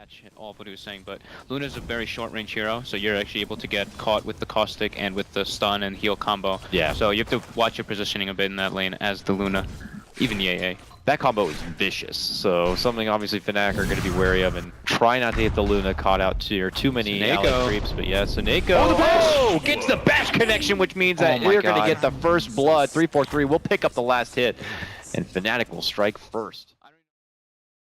catch all of what he was saying, but Luna's a very short-range hero, so you're actually able to get caught with the caustic and with the stun and heal combo. Yeah. So you have to watch your positioning a bit in that lane as the Luna, even Yay. That combo is vicious, so something obviously Fnatic are going to be wary of and try not to get the Luna caught out too many ally creeps. But yeah, so Nako gets the bash connection, which means that we're going to get the first blood. 3-4-3 will pick up the last hit, and Fnatic will strike first.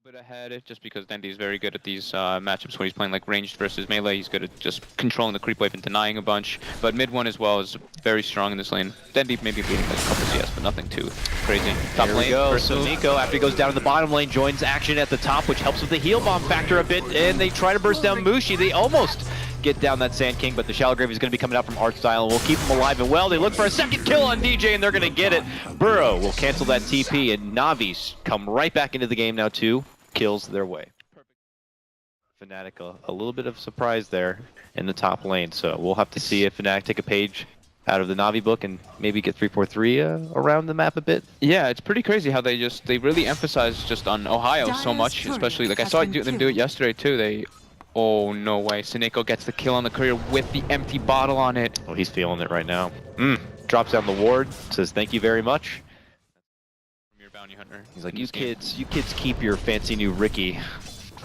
Bit ahead just because Dendi is very good at these matchups when he's playing like ranged versus melee. He's good at just controlling the creep wave and denying a bunch. But mid one as well is very strong in this lane. Dendi maybe beating like a couple CS, but nothing too crazy. Top lane. So Nico, after he goes down in the bottom lane, joins action at the top, which helps with the heal bomb factor a bit. And they try to burst down Mushi. They almost get down that Sand King, but the Shallow Grave is going to be coming out from Artstyle and will keep him alive and well. They look for a second kill on DJ and they're going to get it. Burrow will cancel that TP and NaVi's come right back into the game now too. Kills their way. Fnatic a little bit of surprise there in the top lane, so we'll have to see if Fnatic take a page out of the Navi book and maybe get 3-4-3 around the map a bit. Yeah, it's pretty crazy how they really emphasize just on Ohio so much, especially like I saw them do it yesterday too. Oh no way, Sineko gets the kill on the courier with the empty bottle on it. Oh, he's feeling it right now. Drops down the ward, says thank you very much. Bounty Hunter. He's like, you kids keep your fancy new Ricky.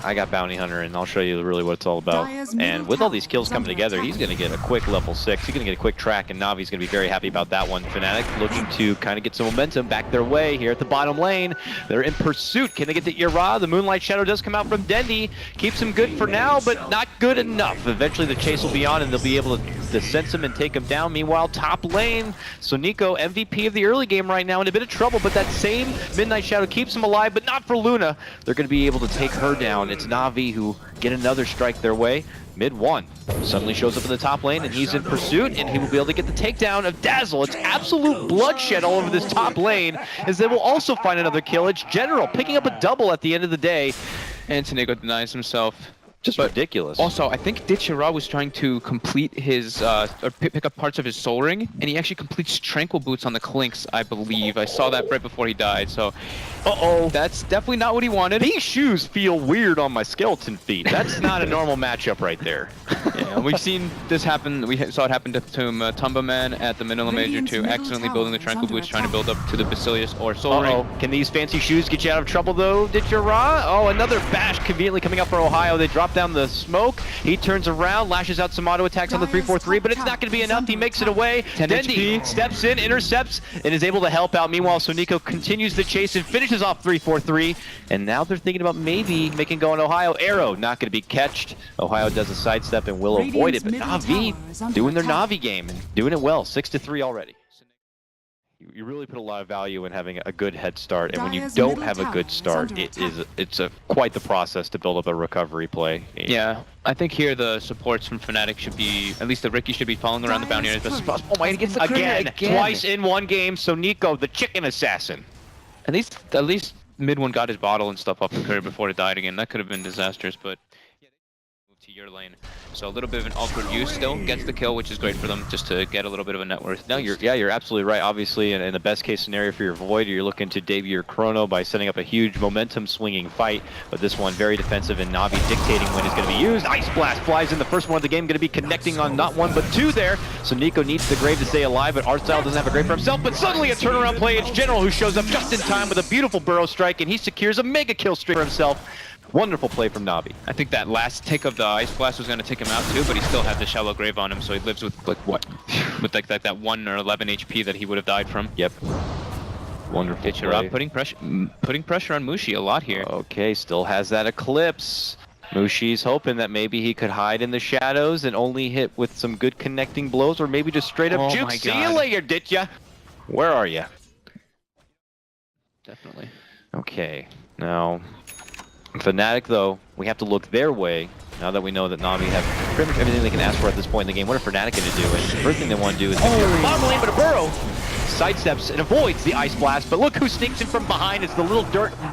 I got Bounty Hunter, and I'll show you really what it's all about. And with all these kills coming together, he's going to get a quick level 6. He's going to get a quick track, and Navi's going to be very happy about that one. Fnatic looking to kind of get some momentum back their way here at the bottom lane. They're in pursuit. Can they get the Ira? The Moonlight Shadow does come out from Dendi. Keeps him good for now, but not good enough. Eventually the chase will be on, and they'll be able to sense him and take him down. Meanwhile, top lane, so Nico, MVP of the early game right now, in a bit of trouble, but that same Midnight Shadow keeps him alive, but not for Luna. They're going to be able to take her down. It's NaVi who get another strike their way. Mid one suddenly shows up in the top lane, and he's in pursuit, and he will be able to get the takedown of Dazzle. It's absolute bloodshed all over this top lane, as they will also find another kill. It's General picking up a double at the end of the day. And Sineko denies himself. Just ridiculous. Also, I think Ditchira was trying to complete his, or pick up parts of his Soul Ring, and he actually completes Tranquil Boots on the Clinks, I believe. I saw that right before he died, so... That's definitely not what he wanted. These shoes feel weird on my skeleton feet. That's not a normal matchup right there. Yeah, we've seen this happen. We saw it happen to Tumba Man at the Manila Major too, accidentally building the Tranquil Boots, trying to build up to the Basilius or Soul Ring. Can these fancy shoes get you out of trouble though, Ditchira? Oh, another bash conveniently coming up for Ohio. They drop down the smoke. He turns around, lashes out some auto attacks on the 3-4-3, but it's not going to be enough. He makes it away. Dendi steps in, intercepts, and is able to help out. Meanwhile, Soniko continues the chase and finishes off 3-4-3. And now they're thinking about maybe making go on Ohio. Arrow not going to be catched. Ohio does a sidestep and will avoid it, but NaVi doing their NaVi game and doing it well. 6-3 already. You really put a lot of value in having a good head start, and when you don't have a good start, it's quite the process to build up a recovery play. Yeah, I think here the supports from Fnatic should be, at least the Ricky should be following around the bounty as best as possible. Oh my, he gets the again, twice in one game. So Nico, the chicken assassin. At least mid one got his bottle and stuff off the courier before it died again. That could have been disastrous, but move to your lane. So a little bit of an awkward use still gets the kill, which is great for them just to get a little bit of a net worth. No, you're absolutely right. Obviously, in the best case scenario for your Void, you're looking to debut your Chrono by setting up a huge momentum swinging fight. But this one very defensive, and Navi dictating when it's going to be used. Ice Blast flies in the first one of the game, going to be connecting on not one but two there. So Nico needs the Grave to stay alive, but Artstyle doesn't have a Grave for himself. But suddenly a turnaround play. It's General who shows up just in time with a beautiful Burrow strike, and he secures a mega kill streak for himself. Wonderful play from Navi. I think that last tick of the Ice Blast was going to take him out too, but he still had the Shallow Grave on him, so he lives with like what? With like that 1 or 11 HP that he would have died from. Yep. Wonderful play. Putting pressure on Mushi a lot here. Okay, still has that Eclipse. Mushi's hoping that maybe he could hide in the shadows and only hit with some good connecting blows, or maybe just straight up juke. See you later, did ya? Where are you? Definitely. Okay, now Fnatic, though, we have to look their way now that we know that Navi have pretty much everything they can ask for at this point in the game. What are Fnatic going to do? And the first thing they want to do is bottom lane, but a Burrow sidesteps and avoids the Ice Blast, but look who sneaks in from behind. It's the little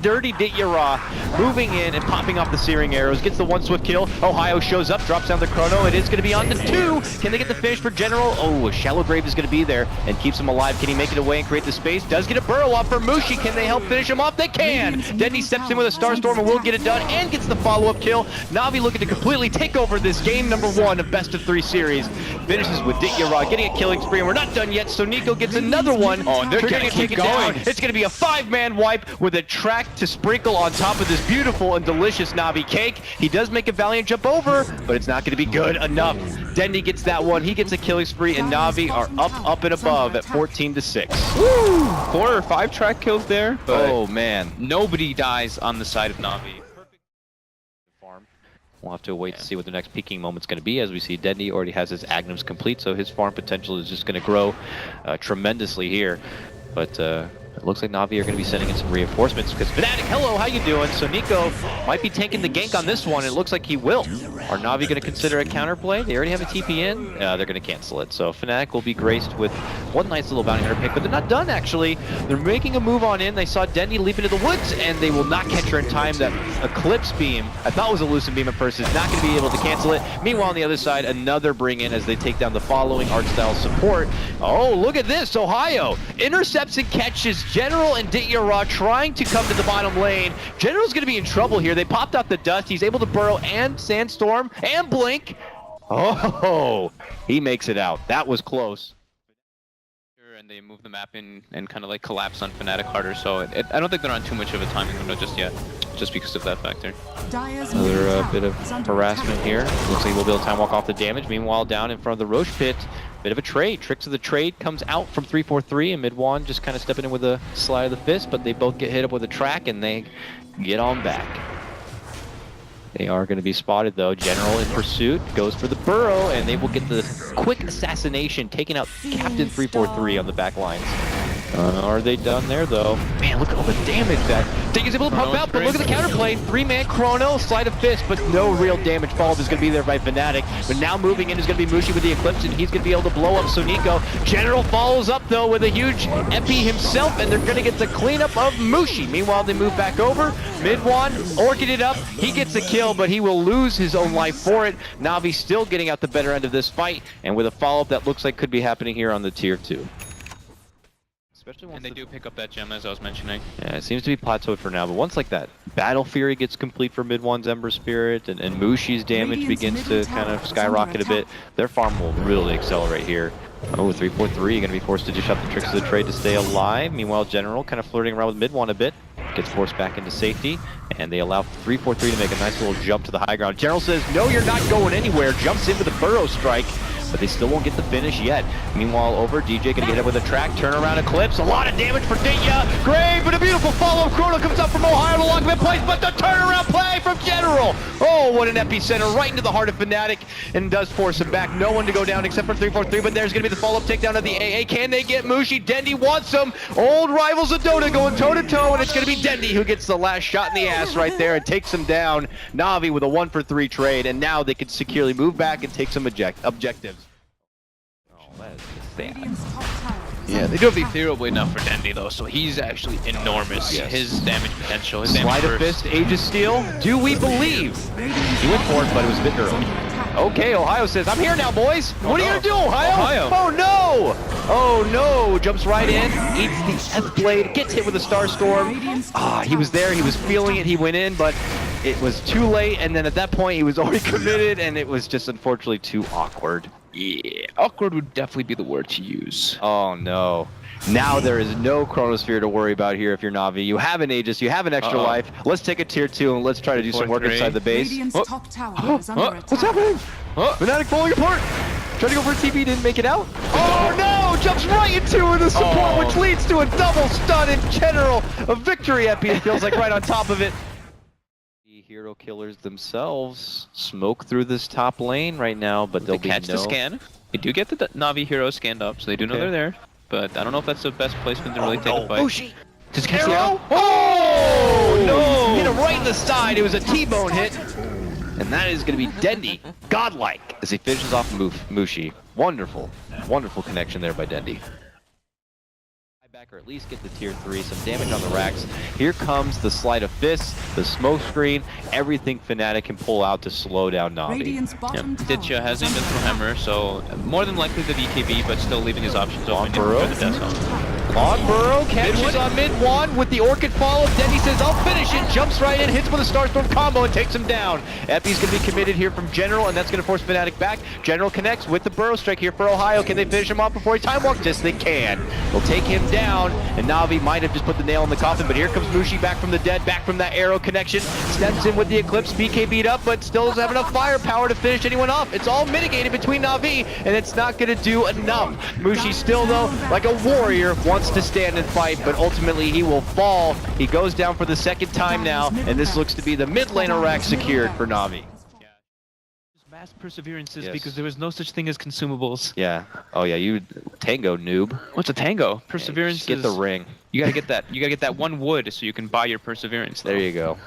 dirty Dityara moving in and popping off the Searing Arrows. Gets the one swift kill. Ohio shows up, drops down the Chrono. It is going to be on to 2. Can they get the finish for General? Oh, a Shallow Grave is going to be there and keeps him alive. Can he make it away and create the space? Does get a burrow off for Mushi. Can they help finish him off? They can! Dendi steps in with a Starstorm and will get it done and gets the follow-up kill. NaVi looking to completely take over this game number 1 of best of 3 series. Finishes with Dityara getting a killing spree, and we're not done yet, so Nico gets another one. Oh, and they're going to keep going. It's going to be a 5-man wipe with a track to sprinkle on top of this beautiful and delicious NaVi cake. He does make a valiant jump over, but it's not going to be good enough. Dendi gets that one. He gets a killing spree, and NaVi are up and above at 14-6. Woo! 4 or 5 track kills there, but oh man, nobody dies on the side of NaVi. We'll have to wait to see what the next peaking moment's going to be. As we see, Dendi already has his Agnums complete, so his farm potential is just going to grow tremendously here. But it looks like NaVi are going to be sending in some reinforcements because Fnatic, hello, how you doing? So Nico might be taking the gank on this one. It looks like he will. Are NaVi going to consider a counterplay? They already have a TP in. They're going to cancel it. So Fnatic will be graced with one nice little bounty hunter pick, but they're not done actually. They're making a move on in. They saw Dendi leap into the woods, and they will not catch her in time. That Eclipse beam, I thought was a Lucent beam at first, is not going to be able to cancel it. Meanwhile, on the other side, another bring in as they take down the following art style support. Oh, look at this. Ohio intercepts and catches General and Dityara trying to come to the bottom lane. General's going to be in trouble here. They popped out the dust. He's able to burrow and Sandstorm and Blink. Oh, he makes it out. That was close. And they move the map in and kind of like collapse on Fnatic harder, so I don't think they're on too much of a timing window just yet, just because of that factor. Another bit of harassment here. Looks like we'll be able to time walk off the damage. Meanwhile, down in front of the Roche pit, bit of a trade. Tricks of the trade comes out from 343, and Mid-Wan just kind of stepping in with a slide of the fist, but they both get hit up with a track and they get on back. They are going to be spotted though. General in pursuit, goes for the burrow, and they will get the quick assassination, taking out Captain 343 on the back lines. Are they done there though? Man, look at all the damage that Ding is able to pump out, but look at the counterplay. 3-man Chrono, slide of fist, but no real damage followed is going to be there by Fnatic. But now moving in is going to be Mushi with the Eclipse, and he's going to be able to blow up Soniko. General follows up though with a huge epi himself, and they're going to get the cleanup of Mushi. Meanwhile, they move back over. Mid-Wan orchid it up. He gets a kill, but he will lose his own life for it. NaVi still getting out the better end of this fight, and with a follow-up that looks like could be happening here on the tier 2. And they do pick up that gem, as I was mentioning. Yeah, it seems to be plateaued for now, but once like that Battle Fury gets complete for Mid-Wan's Ember Spirit, and Mushi's damage begins to kind of skyrocket a bit, their farm will really accelerate here. Oh, 343 going to be forced to dish out the tricks of the trade to stay alive. Meanwhile, General kind of flirting around with Mid-Wan a bit, gets forced back into safety, and they allow 343 to make a nice little jump to the high ground. General says, no, you're not going anywhere, jumps in with a burrow strike, but they still won't get the finish yet. Meanwhile, over, DJ gonna get hit with a track, turn around Eclipse, a lot of damage for Ditya. Grave, but a beautiful follow-up. Chrono comes up from Ohio to lock him in place, but the turnaround play from General. Oh, what an epicenter, right into the heart of Fnatic, and does force him back. No one to go down except for 343, but there's gonna be the follow-up takedown of the AA. Can they get Mushi? Dendi wants him. Old rivals of Dota going toe-to-toe, and it's gonna be Dendi who gets the last shot in the ass right there and takes him down. NaVi with a 1-for-3 trade, and now they can securely move back and take some objectives. That is just sad. Yeah, they do have the Ethereal Blade now for Dendi though, so he's actually enormous. Yes. His damage potential, his Slide damage of fist, Age of Steel. Do we believe? He went for it, but it was a bit early. Okay, Ohio says, I'm here now, boys. What are you gonna do, Ohio? Oh no! Oh no! Jumps right in, eats the F-Blade, gets hit with a Starstorm. Ah, he was there, he was feeling it, he went in, but it was too late, and then at that point he was already committed, and it was just unfortunately too awkward. Yeah, awkward would definitely be the word to use. Oh no. Now there is no Chronosphere to worry about here if you're NaVi. You have an Aegis, you have an extra life. Let's take a tier 2 and let's try to do some work inside the base. Top tower is under attack. What's happening? Fnatic falling apart! Trying to go for a TP, didn't make it out. Oh no! Jumps right into the support, which leads to a double stun in General. A victory epi, it feels like, right on top of it. The hero killers themselves smoke through this top lane right now, but they'll catch the scan. They do get the NaVi heroes scanned up, so they do know they're there. But I don't know if that's the best placement to really take a fight. Oh, just catch the arrow. Oh no! Hit him right in the side. It was a T-bone hit. And that is going to be Dendi, godlike, as he finishes off Mushi. Wonderful, wonderful connection there by Dendi. back or at least get the tier 3, some damage on the racks. Here comes the sleight of fist, the smoke screen, everything Fnatic can pull out to slow down Navi. Radiant's Yep. bottom tower Ditya has is under invincible hammer, so more than likely the BKB, but still leaving his options open Burrow. for the death zone. Long Burrow catches on mid-1 with the Orchid follow. Dendi says, I'll finish it, jumps right in, hits with a Starstorm combo and takes him down. Epi's going to be committed here from General, and that's going to force Fnatic back. General connects with the Burrow strike here for Ohio. Can they finish him off before he time walks? Yes, they can. They'll take him down, and Navi might have just put the nail in the coffin, but here comes Mushi back from the dead, back from that arrow connection. Steps in with the Eclipse, BK beat up, but still doesn't have enough firepower to finish anyone off. It's all mitigated between Navi, and it's not going to do enough. Mushi still, though, like a warrior, wants to stand and fight, but ultimately he will fall. He goes down for the second time now, and this looks to be the mid laner rack secured for Navi. Mass perseverances Yes. because there was no such thing as consumables. Yeah. Oh yeah, you tango noob. What's a tango? Perseverance. Just get the ring. You gotta get that. You gotta get that one wood so you can buy your perseverance. There you go.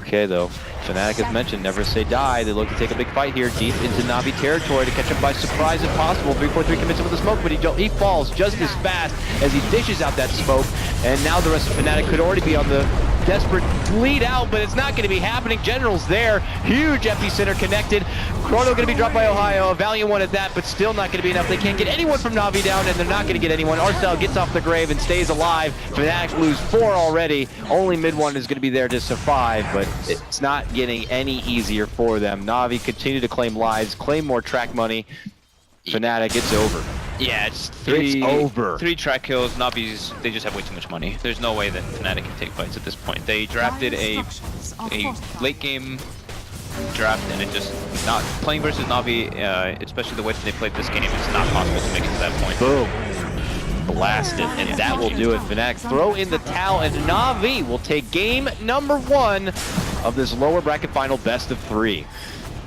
Okay though, Fnatic as mentioned, never say die. They look to take a big fight here, deep into Navi territory to catch him by surprise if possible. 343 commits him with the smoke, but he falls just as fast as he dishes out that smoke. And now the rest of Fnatic could already be on the desperate bleed out, but it's not going to be happening. General's there, huge epicenter connected. Chrono going to be dropped by Ohio, a valiant one at that, but still not going to be enough. They can't get anyone from Navi down, and they're not going to get anyone. Arcel gets off the grave and stays alive. Fnatic lose 4 already. Only mid one is going to be there to survive, but it's not getting any easier for them. Navi continue to claim lives, claim more track money. Fnatic, it's over. Yeah, it's over. 3 track kills. Navi's, they just have way too much money. There's no way that Fnatic can take fights at this point. They drafted a late game draft, and it just not playing versus Navi, especially the way that they played this game, it's not possible to make it to that point. Boom. Blasted, and that will do it. Fnatic throw in the towel, and Navi will take game number 1 of this lower bracket final best of 3.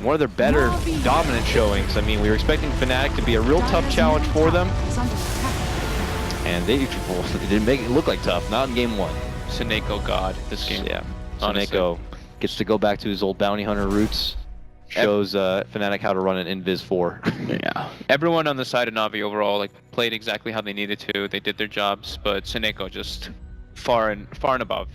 One of their better dominant showings. I mean, we were expecting Fnatic to be a real tough challenge for them, and they didn't make it look like tough, not in game 1. Seneko God, this game. Yeah, Honestly. Seneko gets to go back to his old bounty hunter roots, shows Fnatic how to run an Invis 4. Yeah. Everyone on the side of Navi overall like played exactly how they needed to. They did their jobs, but Seneko just far and above